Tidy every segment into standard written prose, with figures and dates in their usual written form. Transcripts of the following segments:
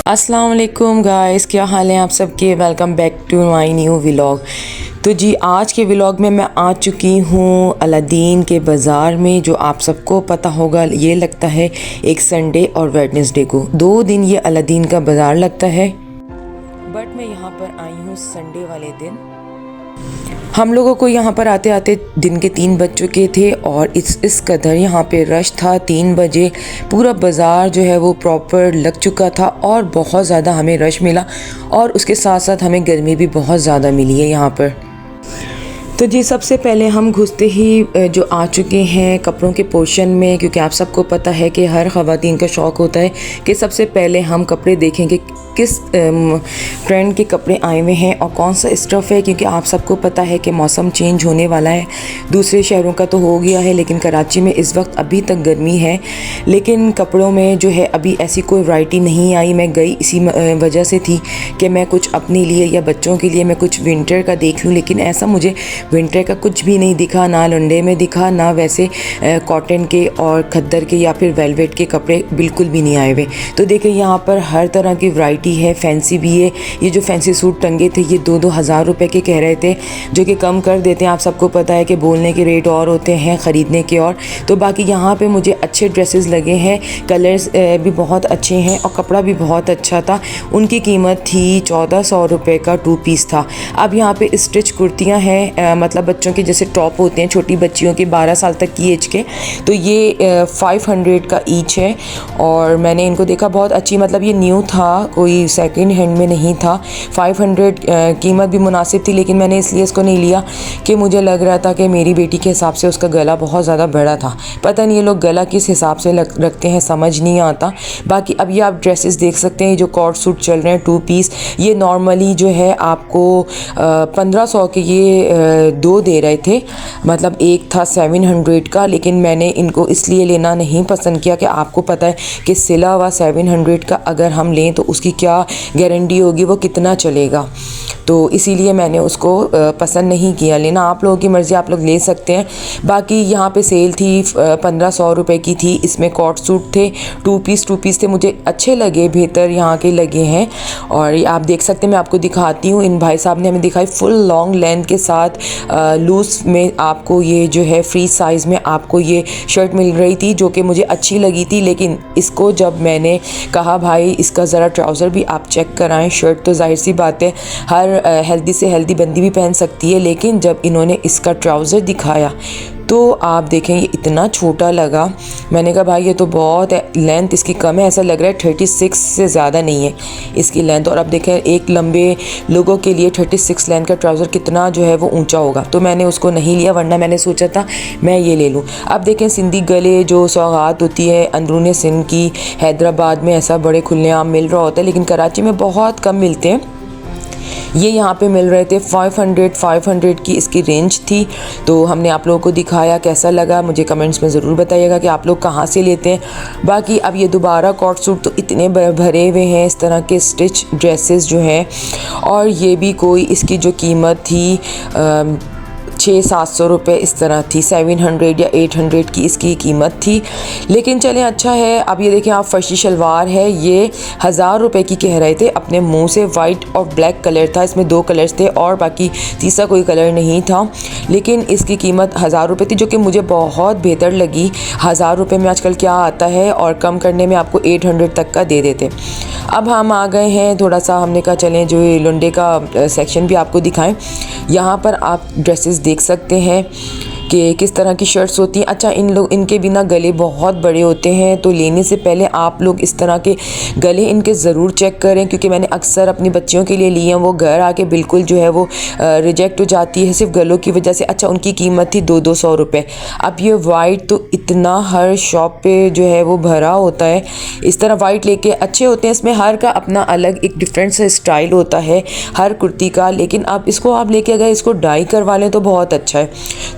अस्सलाम वालेकुम गाइस, क्या हाल है आप सबके। Welcome back to my new vlog. तो जी आज के व्लॉग में मैं आ चुकी हूँ अलादीन के बाज़ार में, जो आप सबको पता होगा ये लगता है एक संडे और वेडनेसडे को। 2 दिन ये अलादीन का बाज़ार लगता है, बट मैं यहाँ पर आई हूँ संडे वाले दिन। हम लोगों को यहाँ पर आते आते दिन के 3 बज चुके थे और इस कदर यहाँ पे रश था। 3 बजे पूरा बाज़ार जो है वो प्रॉपर लग चुका था और बहुत ज़्यादा हमें रश मिला, और उसके साथ साथ हमें गर्मी भी बहुत ज़्यादा मिली है यहाँ पर। तो जी सबसे पहले हम घुसते ही जो आ चुके हैं कपड़ों के पोर्शन में, क्योंकि आप सबको पता है कि हर ख़वातीन का शौक़ होता है कि सबसे पहले हम कपड़े देखेंगे किस ट्रेंड के कपड़े आए हुए हैं और कौन सा स्टफ़ है, क्योंकि आप सबको पता है कि मौसम चेंज होने वाला है। दूसरे शहरों का तो हो गया है, लेकिन कराची में इस वक्त अभी तक गर्मी है। लेकिन कपड़ों में जो है अभी ऐसी कोई वैरायटी नहीं आई। मैं गई इसी वजह से थी कि मैं कुछ अपने लिए या बच्चों के लिए मैं कुछ विंटर का देख लूँ, लेकिन ऐसा मुझे विंटर का कुछ भी नहीं दिखा, ना लंडे में दिखा, ना वैसे कॉटन के और खद्दर के या फिर वेलवेट के कपड़े बिल्कुल भी नहीं आए हुए। तो देखिए यहाँ पर हर तरह की वैरायटी है, फैंसी भी है। ये जो फैंसी सूट टंगे थे ये 2-2 हज़ार रुपए के कह रहे थे, जो कि कम कर देते हैं। आप सबको पता है कि बोलने के रेट और होते हैं, ख़रीदने के और। तो बाकी यहाँ पे मुझे अच्छे ड्रेसेस लगे हैं, कलर्स भी बहुत अच्छे हैं और कपड़ा भी बहुत अच्छा था। उनकी कीमत थी 1400 रुपये का 2 पीस था। अब यहाँ पे स्टिच कुर्तियाँ हैं, मतलब बच्चों के जैसे टॉप होते हैं छोटी बच्चियों के 12 साल तक की एज के, तो ये 500 का ईच है। और मैंने इनको देखा बहुत अच्छी, मतलब ये न्यू था, कोई सेकंड हैंड में नहीं था। 500 कीमत भी मुनासिब थी, लेकिन मैंने इसलिए इसको नहीं लिया कि मुझे लग रहा था कि मेरी बेटी के हिसाब से उसका गला बहुत ज़्यादा बड़ा था। पता नहीं ये लोग गला किस हिसाब से रखते हैं, समझ नहीं आता। बाकी अब ये आप ड्रेसेस देख सकते हैं, जो कॉट सूट चल रहे हैं 2 पीस, ये नॉर्मली जो है आपको 1500 के ये 2 दे रहे थे, मतलब एक था 700 का। लेकिन मैंने इनको इसलिए लेना नहीं पसंद किया कि आपको पता है कि सिला हुआ 700 का अगर हम लें तो उसकी क्या गारंटी होगी, वो कितना चलेगा। तो इसीलिए मैंने उसको पसंद नहीं किया लेना। आप लोगों की मर्ज़ी, आप लोग ले सकते हैं। बाकी यहाँ पे सेल थी 1500 रुपये की थी। इसमें कॉट सूट थे, 2 पीस थे, मुझे अच्छे लगे, बेहतर यहाँ के लगे हैं। और आप देख सकते हैं, मैं आपको दिखाती हूँ। इन भाई साहब ने हमें दिखाई फुल लॉन्ग लेंथ के साथ लूज़ में आपको ये जो है फ्री साइज़ में आपको ये शर्ट मिल रही थी, जो कि मुझे अच्छी लगी थी। लेकिन इसको जब मैंने कहा भाई इसका ज़रा ट्राउज़र भी आप चेक कराएं, शर्ट तो जाहिर सी बात है हर हेल्दी से हेल्दी बंदी भी पहन सकती है, लेकिन जब इन्होंने इसका ट्राउज़र दिखाया तो आप देखें ये इतना छोटा लगा। मैंने कहा भाई ये तो बहुत है, लेंथ इसकी कम है, ऐसा लग रहा है 36 से ज़्यादा नहीं है इसकी लेंथ। और अब देखें एक लंबे लोगों के लिए 36 लेंथ का ट्राउज़र कितना जो है वो ऊंचा होगा। तो मैंने उसको नहीं लिया, वरना मैंने सोचा था मैं ये ले लूँ। अब देखें सिंधी गले जो सौगात होती है अंदरूनी सिंध की, हैदराबाद में ऐसा बड़े खुलेआम मिल रहा होता है, लेकिन कराची में बहुत कम मिलते हैं। ये यहाँ पे मिल रहे थे 500 की इसकी रेंज थी। तो हमने आप लोगों को दिखाया, कैसा लगा मुझे कमेंट्स में ज़रूर बताइएगा कि आप लोग कहाँ से लेते हैं। बाकी अब ये दोबारा कॉट सूट तो इतने भरे हुए हैं, इस तरह के स्टिच ड्रेसेस जो हैं। और ये भी कोई इसकी जो कीमत थी 600-700 रुपये इस तरह थी, 700 या 800 की इसकी कीमत थी। लेकिन चलें अच्छा है। अब ये देखें आप, फर्शी शलवार है, ये 1000 रुपये की कह रहे थे अपने मुंह से। वाइट और ब्लैक कलर था, इसमें 2 कलर्स थे और बाकी तीसरा कोई कलर नहीं था। लेकिन इसकी कीमत 1000 रुपये थी, जो कि मुझे बहुत बेहतर लगी। 1000 रुपये में आजकल क्या आता है, और कम करने में आपको 800 तक का दे देते। अब हम आ गए हैं थोड़ा सा, हमने कहा चलें जो ये लुंडे का सेक्शन भी आपको दिखाएं। यहाँ पर आप ड्रेसेस देख सकते हैं कि किस तरह की शर्ट्स होती हैं। अच्छा इनके बिना गले बहुत बड़े होते हैं, तो लेने से पहले आप लोग इस तरह के गले इनके ज़रूर चेक करें, क्योंकि मैंने अक्सर अपनी बच्चियों के लिए लिए हैं, वो घर आके बिल्कुल जो है वो रिजेक्ट हो जाती है सिर्फ गलों की वजह से। अच्छा उनकी कीमत थी 200 रुपये। अब ये वाइट तो इतना हर शॉप पे जो है वो भरा होता है, इस तरह वाइट लेके अच्छे होते हैं। इसमें हर का अपना अलग एक डिफरेंट सा स्टाइल होता है हर कुर्ती का, लेकिन अब इसको आप लेके अगर इसको डाई करवा लें तो बहुत अच्छा है।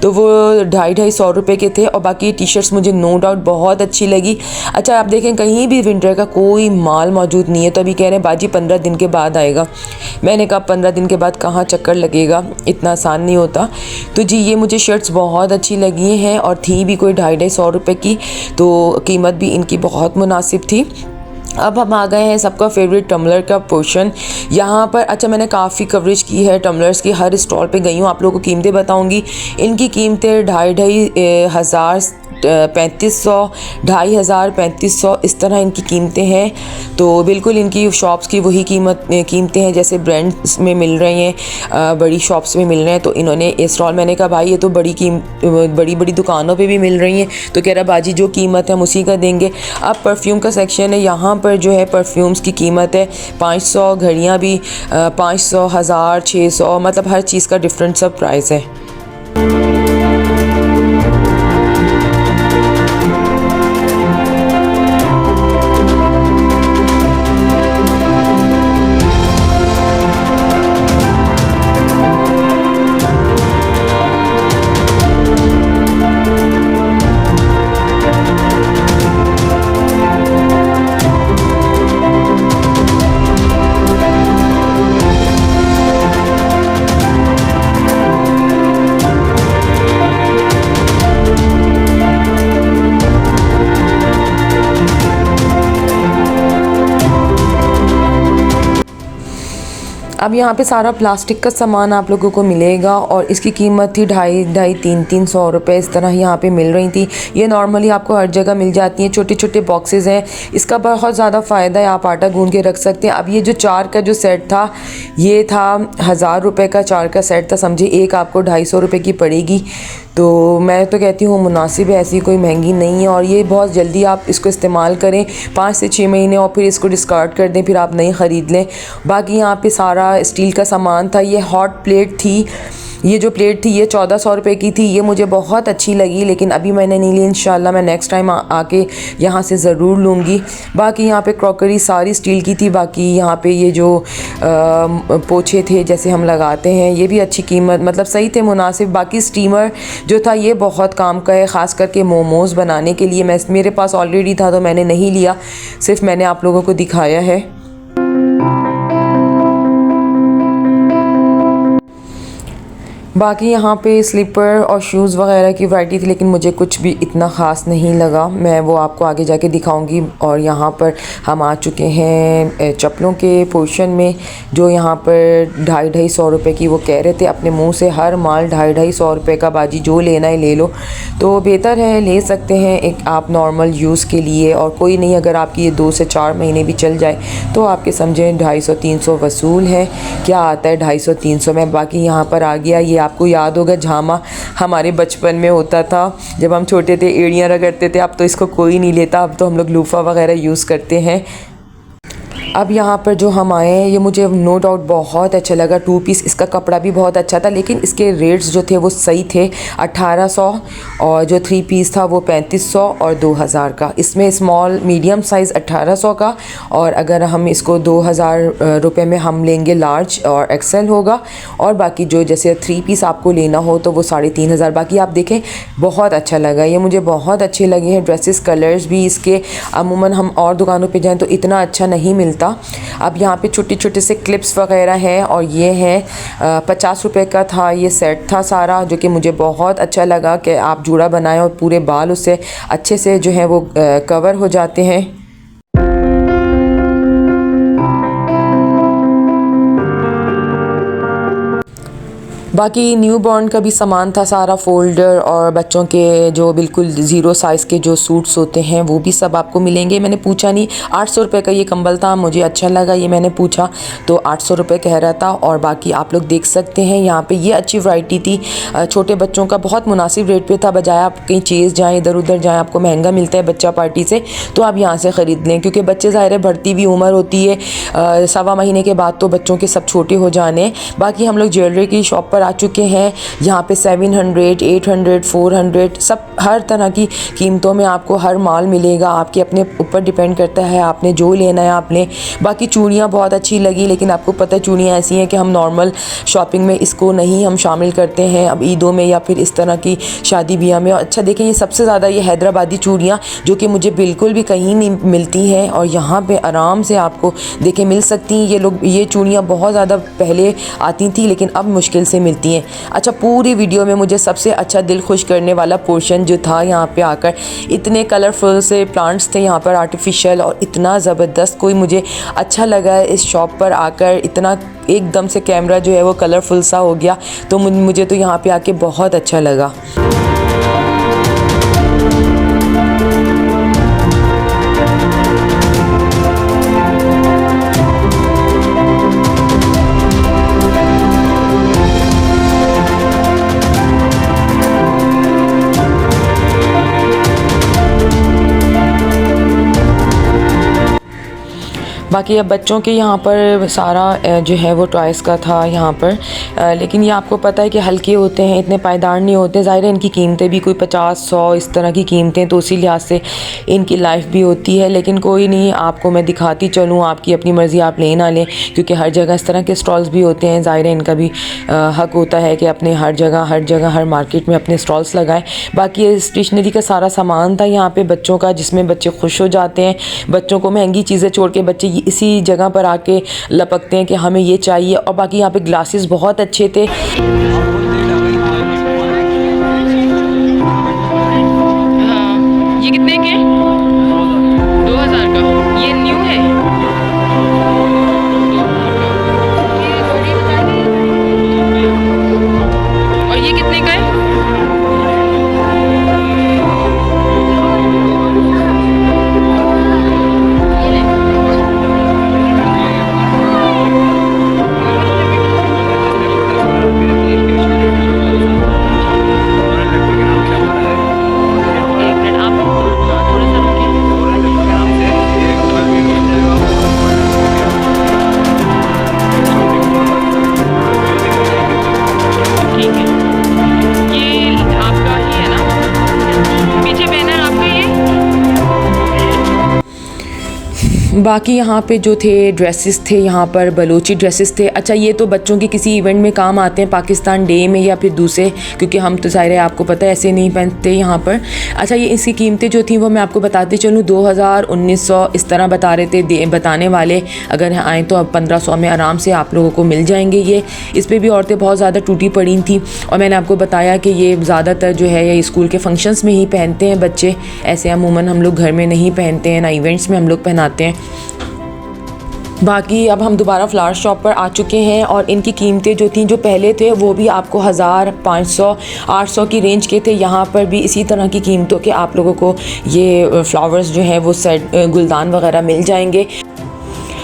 तो वो 250-250 रुपये के थे। और बाकी टी शर्ट्स मुझे नो डाउट बहुत अच्छी लगी। अच्छा आप देखें कहीं भी विंटर का कोई माल मौजूद नहीं है, तो अभी कह रहे हैं बाजी 15 दिन के बाद आएगा। मैंने कहा 15 दिन के बाद कहाँ चक्कर लगेगा, इतना आसान नहीं होता। तो जी ये मुझे शर्ट्स बहुत अच्छी लगी हैं और थी भी कोई 250-250 रुपये की, तो कीमत भी इनकी बहुत मुनासिब थी। अब हम आ गए हैं सबका फेवरेट टम्बलर का पोर्शन यहाँ पर। अच्छा, मैंने काफ़ी कवरेज की है टम्बलर्स की, हर स्टॉल पे गई हूँ, आप लोगों को कीमतें बताऊँगी। इनकी कीमतें 2,500 3,500 2,500 3,500 इस तरह इनकी कीमतें हैं। तो बिल्कुल इनकी शॉप्स की वही कीमतें हैं जैसे ब्रांड्स में मिल रही हैं, बड़ी शॉप्स में मिल रहे हैं। तो इन्होंने स्टॉल, मैंने कहा भाई ये तो बड़ी बड़ी दुकानों पे भी मिल रही हैं, तो कह रहा बाजी जो कीमत है हम उसी का देंगे। अब परफ्यूम का सेक्शन है, यहाँ पर जो है परफ्यूम्स की कीमत है 500, घड़ियाँ भी 500, 1000, 600, मतलब हर चीज़ का डिफरेंट सब प्राइस है। अब यहाँ पे सारा प्लास्टिक का सामान आप लोगों को मिलेगा और इसकी कीमत थी 250-300 रुपये, इस तरह यहाँ पे मिल रही थी। ये नॉर्मली आपको हर जगह मिल जाती हैं, छोटे छोटे बॉक्सेस हैं। इसका बहुत ज़्यादा फ़ायदा है, आप आटा गूंद के रख सकते हैं। अब ये जो 4 का जो सेट था, ये था 1000 रुपये का 4 का सेट था, समझे एक आपको 250 रुपये की पड़ेगी। तो मैं तो कहती हूँ मुनासिब है, ऐसी कोई महंगी नहीं है। और ये बहुत जल्दी आप इसको इस्तेमाल करें, 5 से 6 महीने, और फिर इसको डिस्कार्ड कर दें, फिर आप नई ख़रीद लें। बाकी यहाँ पे सारा स्टील का सामान था। ये हॉट प्लेट थी, ये जो प्लेट थी ये 1400 रुपये की थी। ये मुझे बहुत अच्छी लगी, लेकिन अभी मैंने नहीं ली। इंशाल्लाह मैं नेक्स्ट टाइम आके यहाँ से ज़रूर लूँगी। बाकी यहाँ पे क्रॉकरी सारी स्टील की थी। बाकी यहाँ पे ये जो पोछे थे जैसे हम लगाते हैं, ये भी अच्छी कीमत, मतलब सही थे, मुनासिब। बाकी स्टीमर जो था ये बहुत काम का है, ख़ास करके मोमोज़ बनाने के लिए। मेरे पास ऑलरेडी था तो मैंने नहीं लिया, सिर्फ मैंने आप लोगों को दिखाया है। बाकी यहाँ पे स्लीपर और शूज़ वगैरह की वैरायटी थी, लेकिन मुझे कुछ भी इतना ख़ास नहीं लगा, मैं वो आपको आगे जाके दिखाऊंगी। और यहाँ पर हम आ चुके हैं चप्पलों के पोर्शन में, जो यहाँ पर 250-250 रुपये की वो कह रहे थे अपने मुंह से। हर माल 250-250 रुपये का, बाजी जो लेना है ले लो। तो बेहतर है, ले सकते हैं एक आप नॉर्मल यूज़ के लिए। और कोई नहीं, अगर आपकी ये 2 से 4 महीने भी चल जाए तो आपके समझें 250-300 वसूल है। क्या आता है 250-300 में। बाकी यहाँ पर आ गया, ये आपको याद होगा झामा हमारे बचपन में होता था जब हम छोटे थे, एड़ियाँ रगड़ते थे। अब तो इसको कोई नहीं लेता, अब तो हम लोग लूफ़ा वगैरह यूज़ करते हैं। अब यहाँ पर जो हम आए हैं, ये मुझे नो डाउट बहुत अच्छा लगा। 2 पीस, इसका कपड़ा भी बहुत अच्छा था, लेकिन इसके रेट्स जो थे वो सही थे। 1800, और जो 3 पीस था वो 3500 और 2000 का। इसमें स्मॉल मीडियम साइज़ 1800 का, और अगर हम इसको 2000 रुपये में हम लेंगे लार्ज और एक्सेल होगा। और बाकी जो जैसे 3 पीस आपको लेना हो तो वो 3500। बाकी आप देखें, बहुत अच्छा लगा, ये मुझे बहुत अच्छे लगे हैं ड्रेसेस। कलर्स भी इसके अमूमन हम और दुकानों पे जाएं तो इतना अच्छा नहीं मिलता। अब यहाँ पे छोटे छोटे से क्लिप्स वगैरह हैं, और ये है 50 रुपये का था, ये सेट था सारा, जो कि मुझे बहुत अच्छा लगा कि आप जूड़ा बनाएं और पूरे बाल उससे अच्छे से जो है वो कवर हो जाते हैं। बाकी न्यू बॉर्न का भी सामान था सारा, फोल्डर और बच्चों के जो बिल्कुल 0 साइज़ के जो सूट्स होते हैं वो भी सब आपको मिलेंगे। मैंने पूछा नहीं, 800 रुपये का ये कंबल था, मुझे अच्छा लगा, ये मैंने पूछा तो 800 रुपये कह रहा था। और बाकी आप लोग देख सकते हैं यहाँ पे ये अच्छी वैरायटी थी छोटे बच्चों का, बहुत मुनासिब रेट पे था। बजाय आप कहीं चेज़ जाएँ, इधर उधर जाएँ, आपको महंगा मिलता है बच्चा पार्टी से, तो आप यहाँ से ख़रीद लें, क्योंकि बच्चे ज़ाहिर है बढ़ती हुई उम्र होती है, 1.25 महीने के बाद तो बच्चों के सब छोटे हो जाने। बाकी हम लोग ज्वेलरी की शॉप पर आ चुके हैं। यहाँ पे 700, 800, 400 सब हर तरह की कीमतों में आपको हर माल मिलेगा। आपके अपने ऊपर डिपेंड करता है, आपने जो लेना है आप लें। बाकी चूड़ियाँ बहुत अच्छी लगी, लेकिन आपको पता है चूड़ियाँ ऐसी हैं कि हम नॉर्मल शॉपिंग में इसको नहीं हम शामिल करते हैं, अब ईदों में या फिर इस तरह की शादी ब्याह में। अच्छा देखें, ये सबसे ज़्यादा ये हैदराबादी चूड़ियाँ जो कि मुझे बिल्कुल भी कहीं नहीं मिलती हैं, और यहाँ पे आराम से आपको देखें मिल सकती हैं। ये चूड़ियाँ बहुत ज़्यादा पहले आती थी, लेकिन अब मुश्किल से मिलती हैं। अच्छा, पूरी वीडियो में मुझे सबसे अच्छा दिल खुश करने वाला पोर्शन जो था यहाँ पे आकर, इतने कलरफुल से प्लांट्स थे यहाँ पर आर्टिफिशियल, और इतना ज़बरदस्त कोई मुझे अच्छा लगा है इस शॉप पर आकर। इतना एकदम से कैमरा जो है वो कलरफुल सा हो गया, तो मुझे तो यहाँ पे आके बहुत अच्छा लगा। बाकी अब बच्चों के यहाँ पर सारा जो है वो टॉयज़ का था यहाँ पर, लेकिन ये आपको पता है कि हल्के होते हैं, इतने पायदार नहीं होते। ज़ाहिर है इनकी कीमतें भी कोई 50-100 इस तरह की कीमतें, तो उसी लिहाज से इनकी लाइफ भी होती है। लेकिन कोई नहीं, आपको मैं दिखाती चलूँ, आपकी अपनी मर्ज़ी, आप ले ना लें, क्योंकि हर जगह इस तरह के स्टॉल्स भी होते हैं। ज़ाहिर है इनका भी हक़ होता है कि अपने हर जगह हर मार्केट में अपने स्टॉल्स लगाएं। बाकी ये स्टेशनरी का सारा सामान था यहाँ पे बच्चों का, जिसमें बच्चे खुश हो जाते हैं। बच्चों को महंगी चीज़ें छोड़ के बच्चे इसी जगह पर आके लपकते हैं कि हमें ये चाहिए। और बाकी यहाँ पे ग्लासेस बहुत अच्छे थे। ये कितने के? 2000 का। ये न्यू है? और ये कितने का है? बाकी यहाँ पे जो थे ड्रेसेस थे, यहाँ पर बलोची ड्रेसेस थे। अच्छा, ये तो बच्चों के किसी इवेंट में काम आते हैं, पाकिस्तान डे में या फिर दूसरे, क्योंकि हम तो ज़ाहिर है आपको पता है ऐसे नहीं पहनते यहाँ पर। अच्छा, ये इसकी कीमतें जो थी वो मैं आपको बताती चलूँ, 2000, 1900 इस तरह बता रहे थे बताने वाले। अगर आएँ तो अब 1500 में आराम से आप लोगों को मिल जाएंगे ये। इस पर भी औरतें बहुत ज़्यादा टूटी पड़ी थी, और मैंने आपको बताया कि ये ज़्यादातर जो है ये स्कूल के फंक्शंस में ही पहनते हैं बच्चे, ऐसे अमूमन हम लोग घर में नहीं पहनते हैं, ना इवेंट्स में हम लोग पहनाते हैं। बाकी अब हम दोबारा फ्लावर शॉप पर आ चुके हैं, और इनकी कीमतें जो थी, जो पहले थे वो भी आपको 1000, 500, 800 की रेंज के थे। यहाँ पर भी इसी तरह की कीमतों के आप लोगों को ये फ्लावर्स जो है वो सेट, गुलदान वगैरह मिल जाएंगे।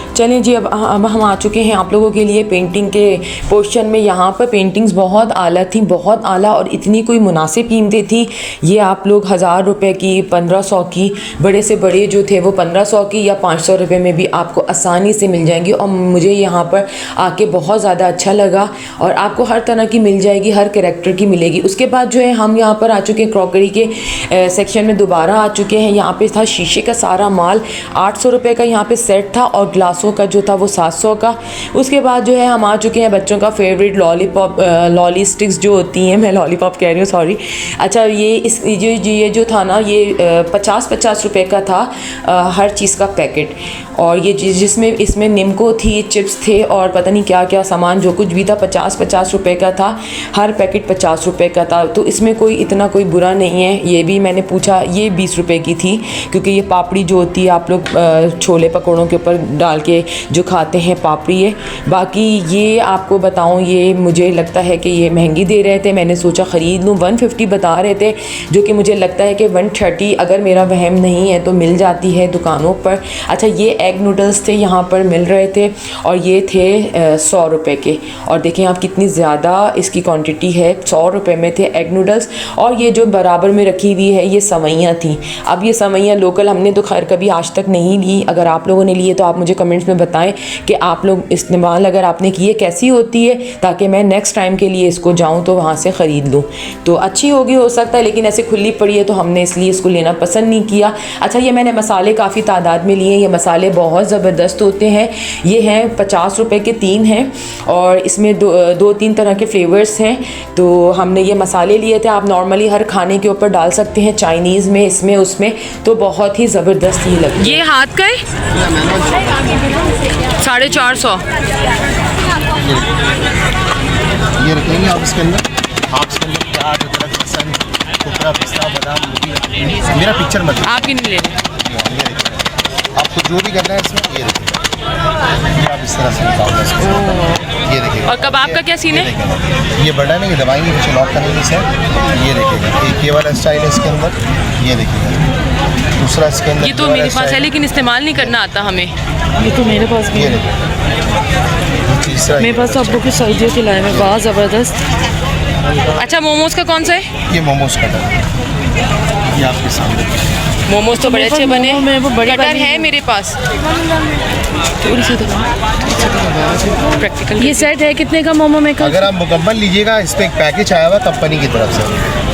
चलें जी, अब हम आ चुके हैं आप लोगों के लिए पेंटिंग के पोर्शन में। यहाँ पर पेंटिंग्स बहुत आला थी, बहुत आला, और इतनी कोई मुनासिब कीमतें थी। ये आप लोग 1000 रुपये की, 1500 की, बड़े से बड़े जो थे वो 1500 की या 500 रुपये में भी आपको आसानी से मिल जाएंगी। और मुझे यहाँ पर आके बहुत ज़्यादा अच्छा लगा, और आपको हर तरह की मिल जाएगी, हर कैरेक्टर की मिलेगी। उसके बाद जो है हम यहाँ पर आ चुके हैं क्रॉकरी के सेक्शन में, दोबारा आ चुके हैं। यहाँ पर था शीशे का सारा माल, 800 रुपये का यहाँ पर सेट था, और ग्लासों का जो था वो 700 का। उसके बाद जो है हम आ चुके हैं बच्चों का फेवरेट लॉली स्टिक्स जो होती हैं, मैं लॉलीपॉप कह रही हूँ, सॉरी। अच्छा, ये जो था ना, ये 50-50 रुपये का था हर चीज़ का पैकेट। और ये जिसमें इसमें निम्को थी, चिप्स थे, और पता नहीं क्या क्या सामान जो कुछ भी था, 50-50 रुपये का था। हर पैकेट 50 रुपये का था, तो इसमें कोई बुरा नहीं है। ये भी मैंने पूछा, ये 20 रुपये की थी, क्योंकि ये पापड़ी जो होती है आप लोग छोले पकौड़ों के ऊपर डाल के जो खाते हैं, पापड़ी है। बाकी ये आपको बताऊं, ये मुझे लगता है कि ये महंगी दे रहे थे, मैंने सोचा ख़रीद लूँ। 150 बता रहे थे, जो कि मुझे लगता है कि 130 अगर मेरा वहम नहीं है तो मिल जाती है दुकानों पर। अच्छा, ये एग नूडल्स थे, यहाँ पर मिल रहे थे, और ये थे 100 रुपये के। और देखें आप कितनी ज़्यादा इसकी क्वांटिटी है, 100 रुपये में थे एग नूडल्स। और ये जो बराबर में रखी हुई है ये सवैयाँ थी। अब ये सवैयाँ लोकल हमने तो खैर कभी आज तक नहीं ली, अगर आप लोगों ने लिए तो आप मुझे कमेंट्स में बताएं कि आप लोग इस्तेमाल अगर आपने किए कैसी होती है, ताकि मैं नेक्स्ट टाइम के लिए इसको जाऊँ तो वहाँ से ख़रीद लूँ। तो अच्छी होगी हो सकता है, लेकिन ऐसे खुली पड़ी है तो हमने इसलिए इसको लेना पसंद नहीं किया। अच्छा, ये मैंने मसाले काफ़ी तादाद में लिए, ये मसाले बहुत ज़बरदस्त होते हैं। ये हैं 50 रुपये के 3 हैं, और इसमें 2-3 तरह के फ्लेवर्स हैं। तो हमने ये मसाले लिए थे, आप नॉर्मली हर खाने के ऊपर डाल सकते हैं, चाइनीज़ में, इसमें उसमें, तो बहुत ही ज़बरदस्त ही लगता है। ये हाथ का है 450। ये रखेंगे आप इसके अंदर। आप इसके अंदर प्याज, अदरक, लहसुन, कुकरा, पिस्ता, बादाम, मेरा पिक्चर मत आप ही नहीं ले रहे। ये देखिए, आपको जो भी करना है इसमें ये देखिए, ये आप इस तरह से निकालना है इसको। ये देखिए। और कबाब का क्या सीन है? ये बड़ा नहीं, ये दबाएंगे कुछ लॉक करेंगे इसे। ये देखिएगा, एक ये वाला स्टाइल है इसके अंदर। ये देखिएगा, दूसरा इसके अंदर ये तो मेरे पास है लेकिन इस्तेमाल नहीं करना आता हमें। ये तो मेरे पास भी ये है। देखिए, तीसरा मेरे पास तो अब्बू की सर्दियों के लाए हैं, बहुत ज़बरदस्त। अच्छा, मोमोज का कौन सा है? ये मोमोज कटर, ये आपके सामने। मोमोज तो बड़े मेरे पास अच्छे बने। मोमो में वो बड़ी कटर वाली है है। मेरे पास। थोड़ी सी प्रैक्टिकल। ये सेट है कितने का मोमो मेकर? अगर आप मुकम्मल लीजिएगा, इस पर एक पैकेज आया हुआ कंपनी की तरफ से।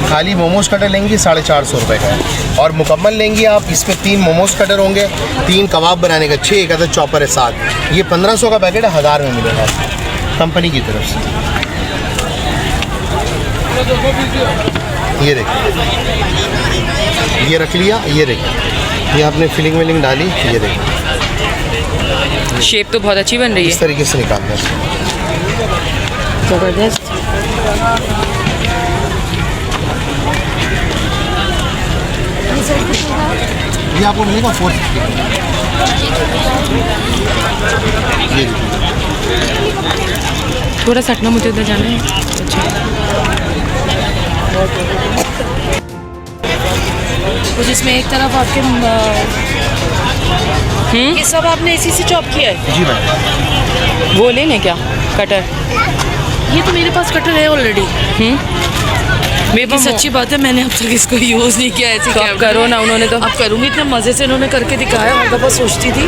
खाली मोमोज कटर लेंगी 450 रुपये का है, और मुकम्मल लेंगी आप, इस पर 3 मोमोज कटर होंगे, 3 कबाब बनाने का, 6 एक अदद चॉपर है 7। ये 1500 का पैकेट है, 1000 में मिलेगा कंपनी की तरफ से। ये देखिए, ये रख लिया। ये देखिए, ये आपने फिलिंग विलिंग डाली। ये देखिए, शेप तो बहुत अच्छी बन रही इस है। तरीके से निकालना है इसको। ज़बरदस्त। ये आपको मिलेगा 450। ये देखिए, थोड़ा सटना, मुझे उधर जाना है। अच्छा, कुछ इसमें एक तरफ आपके ये सब आपने इसी से चॉप किया है? जी मैम। वो ले लें क्या कटर? ये तो मेरे पास कटर है ऑलरेडी। मेरे ये पास सच्ची बात है, मैंने अब तक इसको यूज़ नहीं किया ऐसे। तो आप करो ना, उन्होंने तो। अब करूँगी, इतने मज़े से इन्होंने करके दिखाया। हर दफ़ा सोचती थी।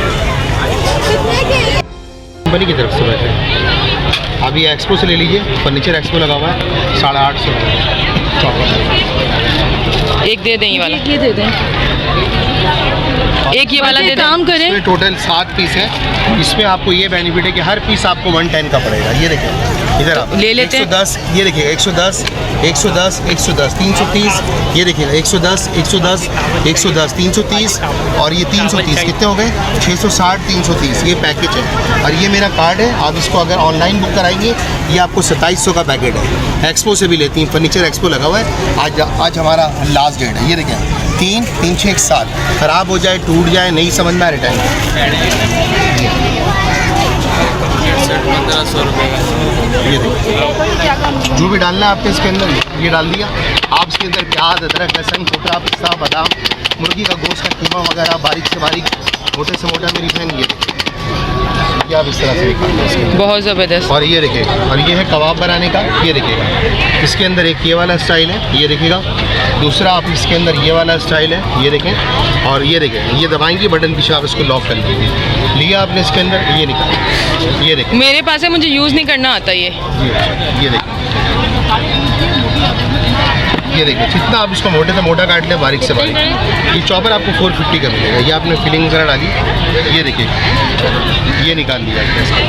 कंपनी की तरफ से बैठे हैं। अभी एक्सपो से ले लीजिए, फर्नीचर एक्सपो लगा हुआ है, 850 चॉपर। एक दे दें ये वाला, ये दे दें। एक ये वाला दे दें। काम करें। इसमें टोटल 7 पीस है। इसमें आपको ये बेनिफिट है कि हर पीस आपको 110 का पड़ेगा। ये देखिए, इधर आप ले लेते हैं। 110, ये देखिए 110, 110, 110, 330। ये देखिए 110, 110, 110, 330, और ये 330 कितने हो गए? 660, 330। ये पैकेज है, और ये मेरा कार्ड है। आप इसको अगर ऑनलाइन बुक कराएंगे, ये आपको 2700 का पैकेट है। एक्सपो से भी लेती हैं, फर्नीचर एक्सपो लगा हुआ है। आज हमारा लास्ट डेट है। ये देखिए 3 6 1 7, ख़राब हो जाए, टूट जाए, नहीं समझ में आ रिटर्न। 1500 रुपये का। ये देखिए, जो भी डालना है आपने इसके अंदर ये डाल दिया। आप इसके अंदर प्याज, अदरक, लहसुन, कुकरा, पिस्ता, बादाम, मुर्गी का गोश्त का कीमा वगैरह, बारीक से बारीक, मोटे से मोटा मेरी बहन। ये आप इस तरह से निकालना है इसके अंदर। बहुत ज़बरदस्त। और ये देखिएगा, और ये है कबाब बनाने का। ये देखिएगा, इसके अंदर एक ये वाला स्टाइल है। ये देखिएगा, दूसरा आप इसके अंदर ये वाला स्टाइल है। ये देखें, और ये देखें, ये दबाएंगे बटन पीछे, आप इसको लॉक कर लेंगे। लिया आपने इसके अंदर, ये निकाल, ये देखें, मेरे पास है, मुझे यूज़ नहीं करना आता ये। ये देखें, ये देखिए, जितना आप इसको मोटे से मोटा काट लें, बारीक से बारीक। ये चॉपर आपको 450 का मिलेगा। ये आपने फिलिंग जरा डाली। ये देखिए, ये निकाल लिया आपने इसका।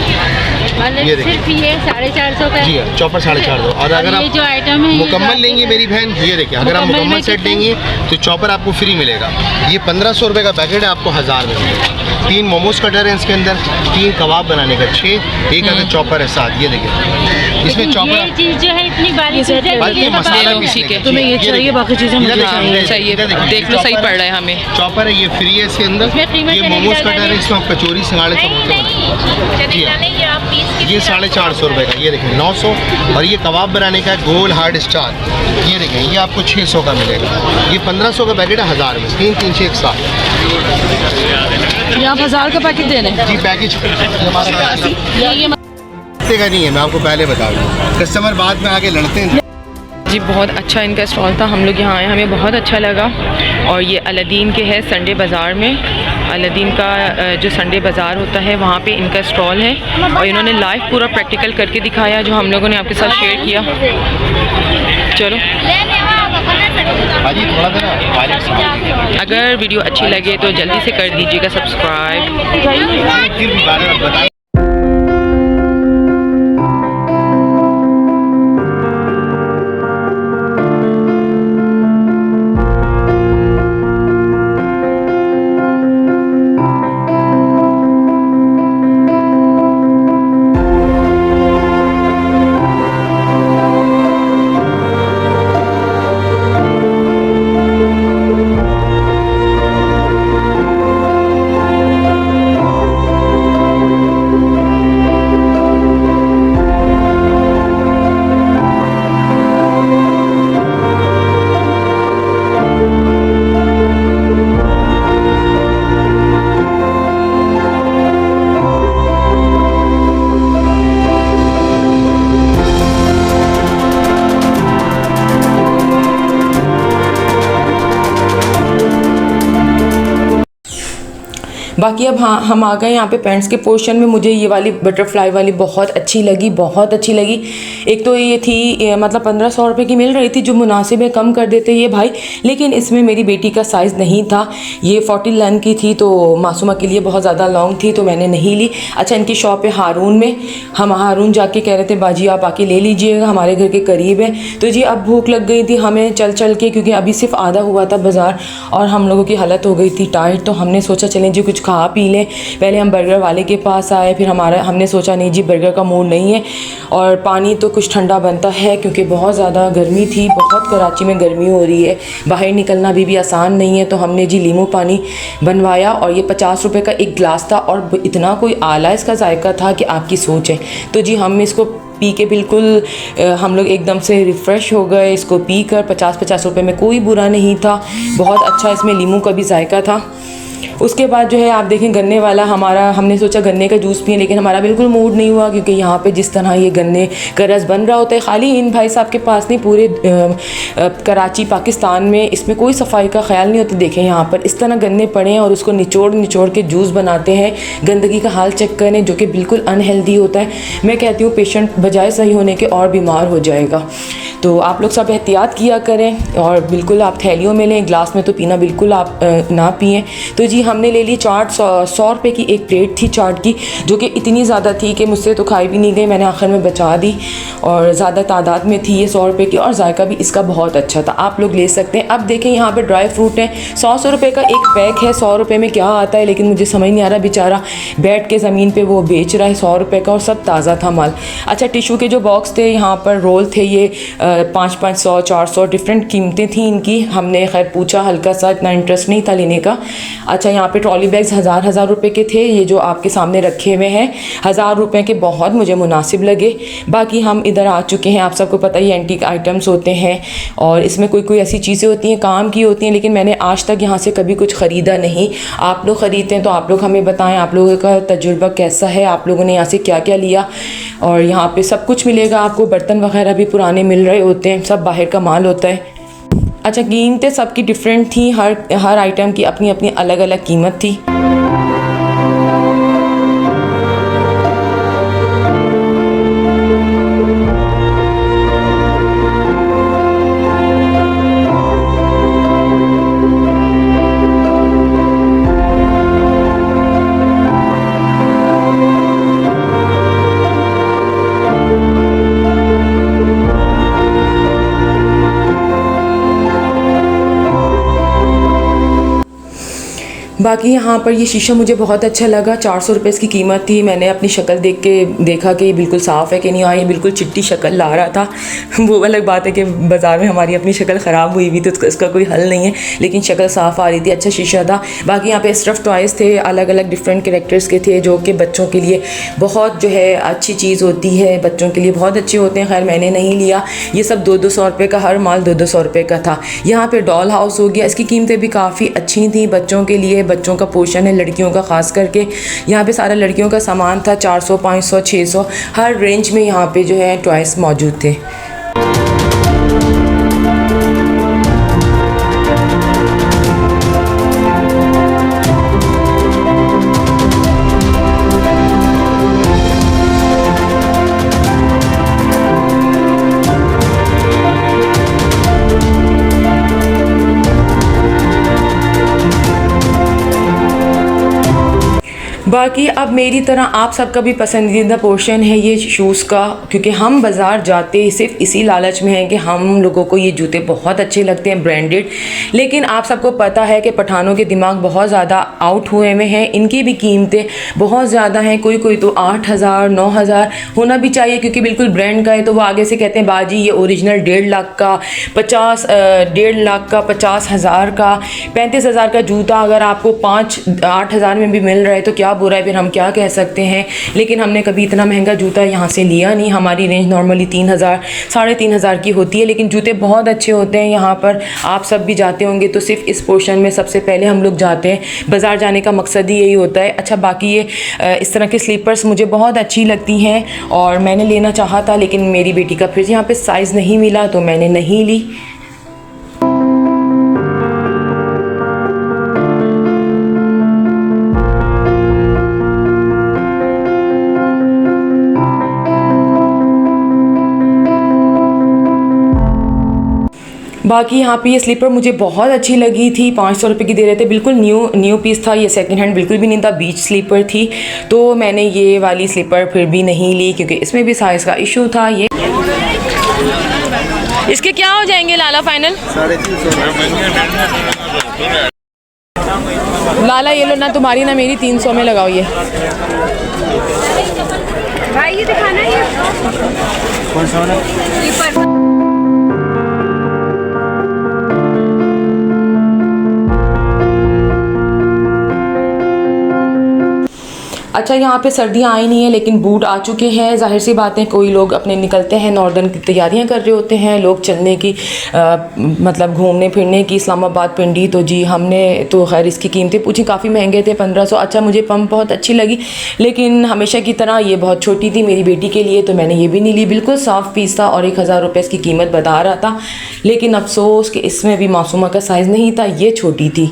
ये देखिए, सिर्फ ये 450 का जी हाँ, चॉपर 450। और अगर ये जो आप आइटम है ये मुकम्मल लेंगी मेरी बहन, ये देखिए, अगर आप मुकम्मल मुकम्मल में सेट कितने? लेंगी तो चॉपर आपको फ्री मिलेगा। ये 1500 रुपये का पैकेट है, आपको 1000 में मिलेगा। 3 मोमोज कटर है इसके अंदर, 3 कबाब बनाने का 6, एक अगर चॉपर है 7। ये देखिए, इसमें ये चॉपर चीज़ जो है इतनी बारीक ये चीज़ है बल्कि ये मसाला लो, पीसने ठीक है। का। तुम्हें ये देखिए, चाहिए, बाकी चीज़ें मुझे इधर देखिए, चाहिए। इधर सही है, देखिए, देख लो, सही चॉपर पड़ रहा है हमें। चॉपर है, ये फ्री है इसके अंदर। इसमें फ्री में ये चने मोमोज डाल कटर है, देंगे। इसमें आप कचौरी सिंगाड़े समोसे बनाएंगे। जी हाँ। ये आप पीस के ये 450 रुपये का। ये देखिए 900। और ये कबाब बनाने का है गोल हार्ड स्टार। ये देखें, ये आपको 600 का मिलेगा। ये 1500 का पैकेट है, 1000 में। 3 3 6 1 7। ये आप 1000 का पैकेट दे रहे हैं? जी, पैकेज ये हमारा ये हफ्ते का नहीं है, मैं आपको पहले बता दूँ। कस्टमर बाद में आके लड़ते हैं। जी, बहुत अच्छा इनका स्टॉल था। हम लोग यहाँ आए, हमें बहुत अच्छा लगा। और ये अलादीन के है संडे बाज़ार में। अलादीन का जो संडे बाज़ार होता है वहाँ पे इनका स्टॉल है, और इन्होंने लाइव पूरा प्रैक्टिकल करके दिखाया, जो हम लोगों ने आपके साथ शेयर किया। चलो, भाजी थोड़ा सा ना बारीक से अगर वीडियो अच्छी लगे तो जल्दी से कर दीजिएगा सब्सक्राइब। फिर भी बारे में बताएं। बाकी अब हाँ हम आ गए यहाँ पे पैंट्स के पोर्शन में। मुझे ये वाली बटरफ्लाई वाली बहुत अच्छी लगी, बहुत अच्छी लगी। एक तो ये थी मतलब 1500 रुपये की मिल रही थी, जो मुनासिब है कम कर देते ये भाई, लेकिन इसमें मेरी बेटी का साइज़ नहीं था। ये 40 लेंथ की थी तो मासूमा के लिए बहुत ज़्यादा लॉन्ग थी तो मैंने नहीं ली। अच्छा, इनकी शॉप है हारून में। हम हारून जाके कह रहे थे बाजी आप आके ले लीजिएगा, हमारे घर के करीब है। तो जी अब भूख लग गई थी हमें चल चल के, क्योंकि अभी सिर्फ आधा हुआ था बाज़ार और हम लोगों की हालत हो गई थी टाइट। तो हमने सोचा चलें जी कुछ खा पी लें। पहले हम बर्गर वाले के पास आए, फिर हमने सोचा नहीं जी बर्गर का मूड नहीं है, और पानी तो कुछ ठंडा बनता है क्योंकि बहुत ज़्यादा गर्मी थी। बहुत कराची में गर्मी हो रही है, बाहर निकलना भी आसान नहीं है। तो हमने जी लीमू पानी बनवाया और ये 50 रुपये का एक गिलास था और इतना कोई आला इसका जायका था कि आपकी सोच है। तो जी हम इसको पी के बिल्कुल हम लोग एकदम से रिफ़्रेश हो गए। इसको पी कर 50-50 रुपये में कोई बुरा नहीं था, बहुत अच्छा इसमें लीमू का भी जायका था। उसके बाद जो है आप देखें गन्ने वाला हमने सोचा गन्ने का जूस पिए, लेकिन हमारा बिल्कुल मूड नहीं हुआ, क्योंकि यहाँ पे जिस तरह ये गन्ने का रस बन रहा होता है, खाली इन भाई साहब के पास नहीं, पूरे कराची पाकिस्तान में इसमें कोई सफाई का ख्याल नहीं होता। देखें यहाँ पर इस तरह गन्ने पड़े हैं और उसको निचोड़ के जूस बनाते हैं। गंदगी का हाल चेक करें, जो कि बिल्कुल अनहेल्दी होता है। मैं कहती हूँ पेशेंट बजाय सही होने के और बीमार हो जाएगा। तो आप लोग सब एहतियात किया करें और बिल्कुल आप थैलियों में लें, ग्लास में तो पीना बिल्कुल आप ना पिएँ। तो जी हमने ले ली चाट। 100 रुपये की एक प्लेट थी चाट की, जो कि इतनी ज़्यादा थी कि मुझसे तो खाई भी नहीं गई, मैंने आखिर में बचा दी। और ज़्यादा तादाद में थी ये 100 रुपये की, और जायका भी इसका बहुत अच्छा था, आप लोग ले सकते हैं। अब देखें यहाँ पे ड्राई फ्रूट है, 100 रुपये का एक पैक है। 100 रुपये में क्या आता है, लेकिन मुझे समझ नहीं आ रहा, बेचारा बैठ के ज़मीन पर वो बेच रहा है 100 रुपये का, और सब ताज़ा था माल। अच्छा, टिशू के जो बॉक्स थे यहाँ पर रोल थे, ये 500, 400 डिफरेंट कीमतें थी इनकी। हमने खैर पूछा, हल्का सा इतना इंटरेस्ट नहीं था लेने का। अच्छा, यहाँ पे ट्रॉली बैग्स 1000 रुपये के थे, ये जो आपके सामने रखे हुए हैं 1000 रुपये के, बहुत मुझे मुनासिब लगे। बाकी हम इधर आ चुके हैं, आप सबको पता ही एंटीक आइटम्स होते हैं और इसमें कोई ऐसी चीज़ें होती हैं काम की होती हैं, लेकिन मैंने आज तक यहाँ से कभी कुछ ख़रीदा नहीं। आप लोग ख़रीदते हैं तो आप लोग हमें बताएं, आप लोगों का तजुर्बा कैसा है, आप लोगों ने यहाँ से क्या क्या लिया। और यहाँ पे सब कुछ मिलेगा आपको, बर्तन वगैरह भी पुराने मिल रहे होते हैं, सब बाहर का माल होता है। अच्छा, कीमतें सबकी डिफरेंट थी, हर आइटम की अपनी अपनी अलग अलग कीमत थी। बाकी यहाँ पर ये शीशा मुझे बहुत अच्छा लगा, 400 रुपये इसकी कीमत थी। मैंने अपनी शक्ल देखा कि ये बिल्कुल साफ़ है कि नहीं। ये बिल्कुल चिट्टी शक्ल ला रहा था। वो अलग बात है कि बाज़ार में हमारी अपनी शक्ल ख़राब हुई हुई तो इसका कोई हल नहीं है, लेकिन शक्ल साफ़ आ रही थी। अच्छा शीशा था। बाकी यहाँ पे स्टफ़ टॉयज़ थे, अलग अलग डिफरेंट कैरेक्टर्स के थे, जो कि बच्चों के लिए बहुत जो है अच्छी चीज़ होती है, बच्चों के लिए बहुत अच्छे होते हैं। खैर मैंने नहीं लिया, ये सब 200 रुपये का, हर माल 200 रुपये का था। यहाँ पर डॉल हाउस हो गया, इसकी कीमतें भी काफ़ी अच्छी थी बच्चों के लिए। बच्चों का पोर्शन है, लड़कियों का ख़ास करके। यहाँ पे सारा लड़कियों का सामान था, 400, 500, 600 हर रेंज में यहाँ पे जो है टॉयज़ मौजूद थे। बाकी अब मेरी तरह आप सबका भी पसंदीदा पोर्शन है ये शूज़ का, क्योंकि हम बाज़ार जाते सिर्फ इसी लालच में हैं कि हम लोगों को ये जूते बहुत अच्छे लगते हैं ब्रांडेड। लेकिन आप सबको पता है कि पठानों के दिमाग बहुत ज़्यादा आउट हुए में हैं, इनकी भी कीमतें बहुत ज़्यादा हैं। कोई तो 8000, 9000 होना भी चाहिए, क्योंकि बिल्कुल ब्रांड का है। तो वो आगे से कहते हैं बाजी ये ओरिजिनल 1.5 लाख का, 1.5 लाख का, 50,000 का, 35,000 का जूता अगर आपको 8 हज़ार में भी मिल रहा है तो क्या बुरा है, फिर हम क्या कह सकते हैं। लेकिन हमने कभी इतना महंगा जूता यहाँ से लिया नहीं। हमारी रेंज नॉर्मली 3000, 3500 की होती है, लेकिन जूते बहुत अच्छे होते हैं यहाँ पर। आप सब भी जाते होंगे तो सिर्फ इस पोर्शन में सबसे पहले हम लोग जाते हैं। बाज़ार जाने का मकसद ही यही होता है। अच्छा, बाकी ये इस तरह के स्लीपर्स मुझे बहुत अच्छी लगती हैं और मैंने लेना चाहा था, लेकिन मेरी बेटी का फिर यहाँ पर साइज़ नहीं मिला तो मैंने नहीं ली। बाकी यहाँ पे ये स्लीपर मुझे बहुत अच्छी लगी थी, 500 रुपये की दे रहे थे, बिल्कुल न्यू पीस था, ये सेकंड हैंड बिल्कुल भी नहीं था, बीच स्लीपर थी। तो मैंने ये वाली स्लीपर फिर भी नहीं ली क्योंकि इसमें भी साइज़ का इशू था। ये इसके क्या हो जाएंगे लाला फाइनल? 350। लाला ये लो ना तुम्हारी ना मेरी, 300 में लगाओ ये। भाई ये दिखाना है अच्छा, यहाँ पे सर्दियाँ आई नहीं है लेकिन बूट आ चुके हैं। ज़ाहिर सी बात है, कोई लोग अपने निकलते हैं, नॉर्दर्न की तैयारियाँ कर रहे होते हैं लोग चलने की, मतलब घूमने फिरने की, इस्लामाबाद पिंडी। तो जी हमने तो खैर इसकी कीमतें पूछी, काफ़ी महंगे थे, 1500। अच्छा, मुझे पम्प बहुत अच्छी लगी लेकिन हमेशा की तरह ये बहुत छोटी थी मेरी बेटी के लिए, तो मैंने ये भी नहीं ली। बिल्कुल साफ़ पीस था और 1000 रुपये इसकी कीमत बता रहा था, लेकिन अफसोस कि इसमें भी मासूमा का साइज़ नहीं था, ये छोटी थी,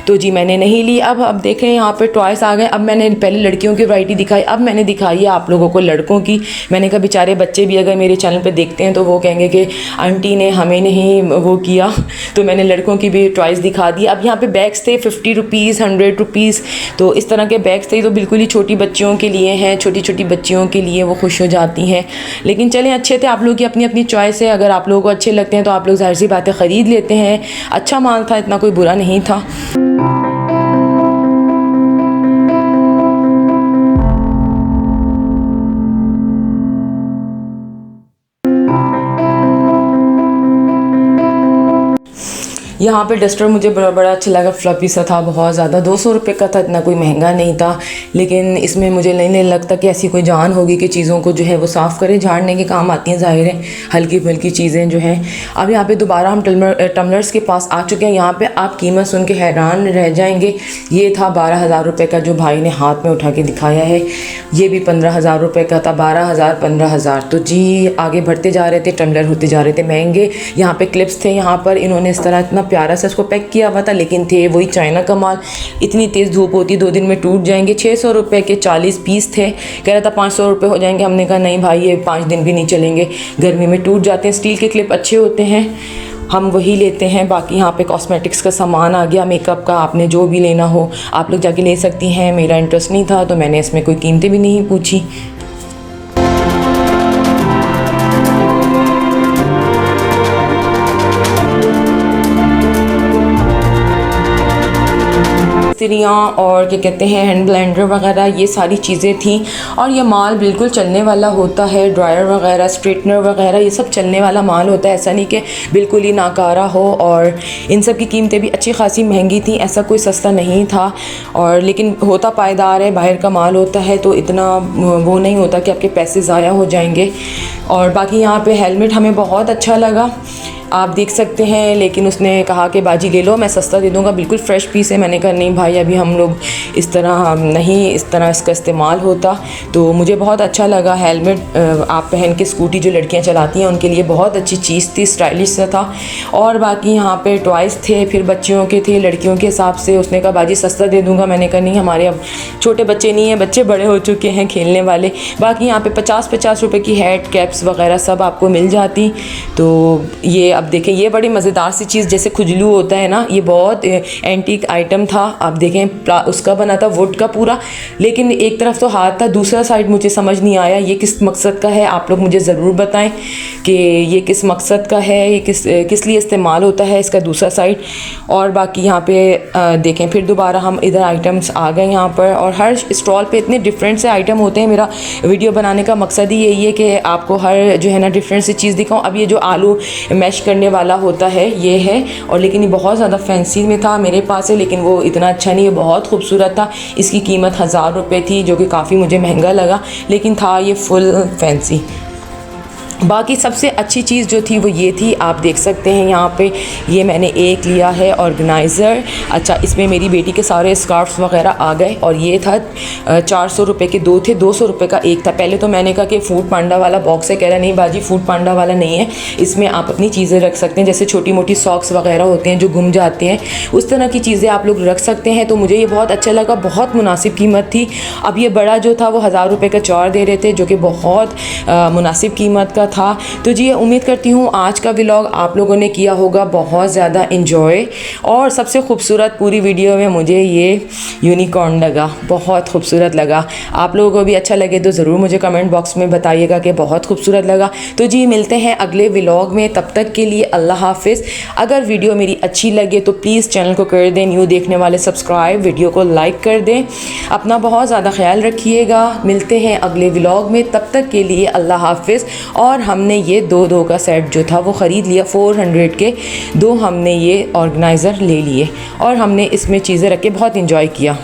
तो जी मैंने नहीं ली। अब देखें यहाँ पर टॉयस आ गए। अब मैंने पहले लड़कियों की वैरायटी दिखाई, अब मैंने दिखाई है आप लोगों को लड़कों की। मैंने कहा बेचारे बच्चे भी अगर मेरे चैनल पे देखते हैं तो वो कहेंगे कि आंटी ने हमें नहीं वो किया, तो मैंने लड़कों की भी टॉयज़ दिखा दी। अब यहाँ पे बैग्स थे 50 रुपीज़, 100 रुपीज़, तो इस तरह के बैग्स थे, तो बिल्कुल ही छोटी बच्चियों के लिए हैं, छोटी छोटी बच्चियों के लिए, वो खुश हो जाती हैं। लेकिन चलें, अच्छे थे, आप लोगों की अपनी अपनी चॉइस है। अगर आप लोगों को अच्छे लगते हैं तो आप लोग ज़ाहिर सी बातें ख़रीद लेते हैं। अच्छा माल था, इतना कोई बुरा नहीं था। यहाँ पे डस्टर मुझे बड़ा अच्छा लगा, फ्लफी सा था, बहुत ज़्यादा 200 रुपये का था, इतना कोई महंगा नहीं था। लेकिन इसमें मुझे नहीं लगता कि ऐसी कोई जान होगी कि चीज़ों को जो है वो साफ़ करे, झाड़ने के काम आती हैं, ज़ाहिर है हल्की फुल्की चीज़ें जो हैं। अब यहाँ पे दोबारा हम टम्बलर्स के पास आ चुके हैं। यहाँ पे आप कीमत सुन के हैरान रह जाएंगे। ये था 12,000 रुपये का, जो भाई ने हाथ में उठा के दिखाया है। ये भी 15,000 रुपये का था, 12,000, 15,000। तो जी आगे बढ़ते जा रहे थे, टम्बलर होते जा रहे थे महंगे। यहाँ पर क्लिप्स थे, यहाँ पर इन्होंने इस तरह इतना प्यारा सा इसको पैक किया हुआ था, लेकिन थे वही चाइना का माल। इतनी तेज़ धूप होती, 2 दिन में टूट जाएंगे। 600 रुपये के 40 पीस थे, कह रहा था 500 रुपये हो जाएंगे। हमने कहा नहीं भाई, ये 5 दिन भी नहीं चलेंगे, गर्मी में टूट जाते हैं। स्टील के क्लिप अच्छे होते हैं, हम वही लेते हैं। बाकी यहाँ पे कॉस्मेटिक्स का सामान आ गया, मेकअप का, आपने जो भी लेना हो आप लोग जाके ले सकती हैं। मेरा इंटरेस्ट नहीं था तो मैंने इसमें कोई कीमतें भी नहीं पूछी। इस्त्रियाँ और क्या कहते हैं हैंड ब्लेंडर वगैरह, ये सारी चीज़ें थी। और ये माल बिल्कुल चलने वाला होता है, ड्रायर वगैरह, स्ट्रेटनर वगैरह, ये सब चलने वाला माल होता है। ऐसा नहीं कि बिल्कुल ही नाकारा हो। और इन सब की कीमतें भी अच्छी खासी महंगी थी, ऐसा कोई सस्ता नहीं था। और लेकिन होता पायदार है, बाहर का माल होता है तो इतना वो नहीं होता कि आपके पैसे ज़ाया हो जाएंगे। और बाकी यहाँ पे हेलमेट हमें बहुत अच्छा लगा, आप देख सकते हैं। लेकिन उसने कहा कि बाजी ले लो, मैं सस्ता दे दूंगा, बिल्कुल फ़्रेश पीस है। मैंने कहा नहीं भाई, अभी हम लोग इस तरह इसका इस्तेमाल होता। तो मुझे बहुत अच्छा लगा हेलमेट। आप पहन के स्कूटी जो लड़कियां चलाती हैं उनके लिए बहुत अच्छी चीज़ थी, स्टाइलिश सा था। और बाकी यहाँ पे टॉयज़ थे, फिर बच्चियों के थे, लड़कियों के हिसाब से। उसने कहा बाजी सस्ता दे दूँगा। मैंने कहा नहीं, हमारे अब छोटे बच्चे नहीं हैं, बच्चे बड़े हो चुके हैं खेलने वाले। बाकी यहाँ पर 50-50 रुपये की हैट, कैप्स वगैरह सब आपको मिल जाती। तो ये अब देखें, ये बड़ी मज़ेदार सी चीज़, जैसे खुजलू होता है ना, ये बहुत एंटीक आइटम था। आप देखें उसका बना था वुड का पूरा, लेकिन एक तरफ तो हाथ था, दूसरा साइड मुझे समझ नहीं आया ये किस मकसद का है। आप लोग मुझे ज़रूर बताएं कि ये किस मकसद का है, ये किस लिए इस्तेमाल होता है इसका दूसरा साइड। और बाकी यहाँ पे देखें, फिर दोबारा हम इधर आइटम्स आ गए यहाँ पर। और हर स्टॉल पे इतने डिफरेंट से आइटम होते हैं। मेरा वीडियो बनाने का मकसद ही यही है कि आपको हर जो है ना डिफरेंट सी चीज़ दिखाऊँ। अब ये जो आलू मैश करने वाला होता है ये है, और लेकिन ये बहुत ज़्यादा फैंसी में था, मेरे पास है लेकिन वो इतना अच्छा नहीं है, बहुत खूबसूरत था। इसकी कीमत 1000 रुपये थी, जो कि काफ़ी मुझे महंगा लगा, लेकिन था ये फुल फैंसी। बाकी सबसे अच्छी चीज़ जो थी वो ये थी, आप देख सकते हैं यहाँ पे, ये मैंने एक लिया है ऑर्गेनाइज़र। अच्छा, इसमें मेरी बेटी के सारे स्कार्फ्स वगैरह आ गए। और ये था 400 रुपये के 2 थे, 200 रुपये का एक था। पहले तो मैंने कहा कि फूड पांडा वाला बॉक्स है, कह रहा नहीं बाजी फूड पांडा वाला नहीं है, इसमें आप अपनी चीज़ें रख सकते हैं, जैसे छोटी मोटी सॉक्स वगैरह होते हैं जो गुम जाते हैं, उस तरह की चीज़ें आप लोग रख सकते हैं। तो मुझे ये बहुत अच्छा लगा, बहुत मुनासिब कीमत थी। अब ये बड़ा जो था वो 1000 रुपये का 4 दे रहे थे, जो कि बहुत मुनासिब कीमत का था। तो जी उम्मीद करती हूँ आज का व्लॉग आप लोगों ने किया होगा बहुत ज़्यादा इंजॉय। और सबसे खूबसूरत पूरी वीडियो में मुझे ये यूनिकॉर्न लगा, बहुत खूबसूरत लगा। आप लोगों को भी अच्छा लगे तो ज़रूर मुझे कमेंट बॉक्स में बताइएगा कि बहुत खूबसूरत लगा। तो जी मिलते हैं अगले व्लॉग में, तब तक के लिए अल्लाह हाफिज़। अगर वीडियो मेरी अच्छी लगे तो प्लीज़ चैनल को कर दें न्यू देखने वाले सब्सक्राइब, वीडियो को लाइक कर दें। अपना बहुत ज़्यादा ख्याल रखिएगा। मिलते हैं अगले व्लॉग में, तब तक के लिए अल्लाह हाफिज़। और हमने ये दो का सेट जो था वो ख़रीद लिया 400 के, 2 हमने ये ऑर्गेनाइज़र ले लिए और हमने इसमें चीज़ें रख के बहुत इंजॉय किया।